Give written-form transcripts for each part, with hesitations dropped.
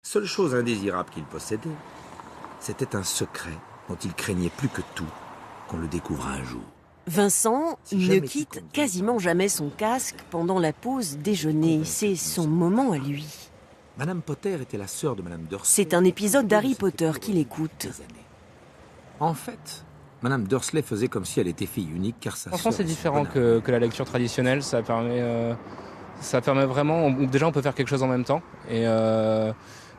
Seule chose indésirable qu'il possédait, c'était un secret dont il craignait plus que tout qu'on le découvre un jour. Vincent ne quitte quasiment jamais son casque pendant la pause déjeuner. C'est son moment à lui. Madame Potter était la sœur de Madame Dursley. C'est un épisode d'Harry Potter qu'il écoute. En fait, Madame Dursley faisait comme si elle était fille unique car sa Franchement, sœur... c'est différent que la lecture traditionnelle. Ça permet vraiment... Déjà, on peut faire quelque chose en même temps.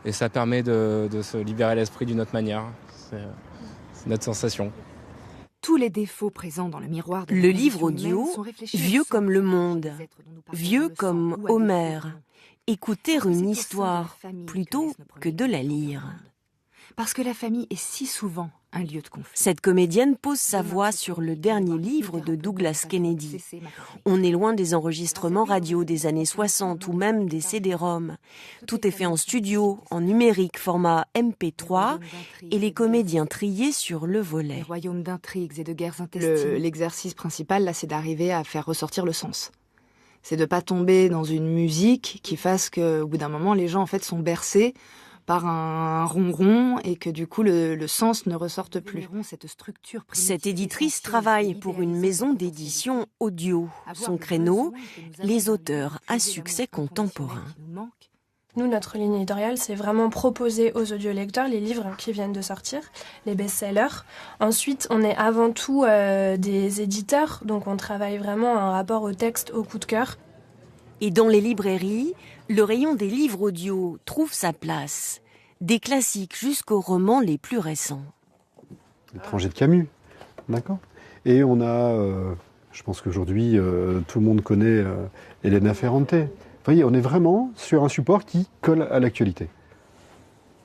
Et ça permet de se libérer l'esprit d'une autre manière. C'est notre sensation. Tous les défauts présents dans le miroir de Le livre audio, vieux comme le monde, vieux comme Homère. Écouter une histoire plutôt que de la lire. Parce que la famille est si souvent un lieu de conflit. Cette comédienne pose sa voix sur le dernier livre de Douglas Kennedy. On est loin des enregistrements radio des années 60 ou même des CD-ROM. Tout est fait en studio, en numérique, format MP3, et les comédiens triés sur le volet. Les royaumes d'intrigues et de guerres intestines. L'exercice principal, là, c'est d'arriver à faire ressortir le sens. C'est de pas tomber dans une musique qui fasse qu'au bout d'un moment, les gens en fait sont bercés par un ronron et que du coup le sens ne ressorte plus. Cette éditrice travaille pour une maison d'édition audio. Son créneau, les auteurs à succès contemporain. Nous, notre ligne éditoriale, c'est vraiment proposer aux audiolecteurs les livres qui viennent de sortir, les best-sellers. Ensuite, on est avant tout des éditeurs, donc on travaille vraiment en rapport au texte, au coup de cœur. Et dans les librairies, le rayon des livres audio trouve sa place. Des classiques jusqu'aux romans les plus récents. L'étranger de Camus, d'accord. Et on a, je pense qu'aujourd'hui, tout le monde connaît Elena Ferrante. Vous voyez, on est vraiment sur un support qui colle à l'actualité.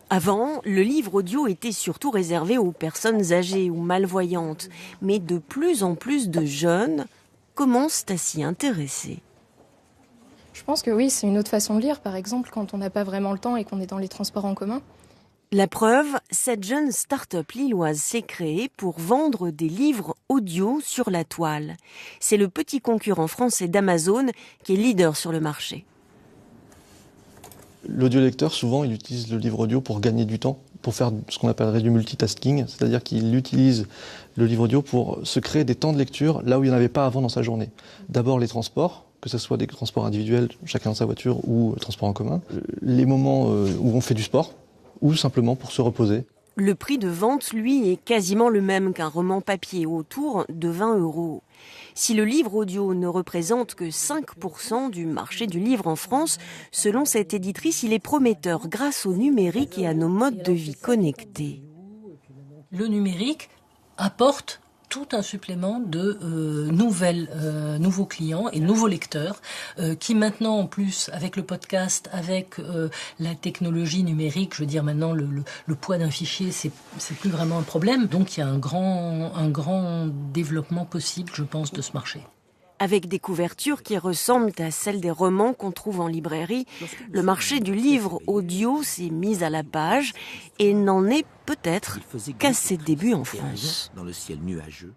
Avant, le livre audio était surtout réservé aux personnes âgées ou malvoyantes. Mais de plus en plus de jeunes commencent à s'y intéresser. Je pense que oui, c'est une autre façon de lire, par exemple, quand on n'a pas vraiment le temps et qu'on est dans les transports en commun. La preuve, cette jeune start-up lilloise s'est créée pour vendre des livres audio sur la toile. C'est le petit concurrent français d'Amazon qui est leader sur le marché. L'audiolecteur, souvent, il utilise le livre audio pour gagner du temps, pour faire ce qu'on appellerait du multitasking, c'est-à-dire qu'il utilise le livre audio pour se créer des temps de lecture là où il n'y en avait pas avant dans sa journée. D'abord les transports, que ce soit des transports individuels, chacun dans sa voiture, ou transports en commun, les moments où on fait du sport, ou simplement pour se reposer. Le prix de vente, lui, est quasiment le même qu'un roman papier, autour de 20 €. Si le livre audio ne représente que 5% du marché du livre en France, selon cette éditrice, il est prometteur grâce au numérique et à nos modes de vie connectés. Le numérique apporte tout un supplément de nouveaux clients et nouveaux lecteurs qui maintenant, en plus, avec le podcast, avec la technologie numérique, je veux dire maintenant le poids d'un fichier, c'est plus vraiment un problème. Donc il y a un grand développement possible, je pense, de ce marché. Avec des couvertures qui ressemblent à celles des romans qu'on trouve en librairie, le marché du livre audio s'est mis à la page et n'en est peut-être qu'à ses débuts en France. Dans le ciel nuageux.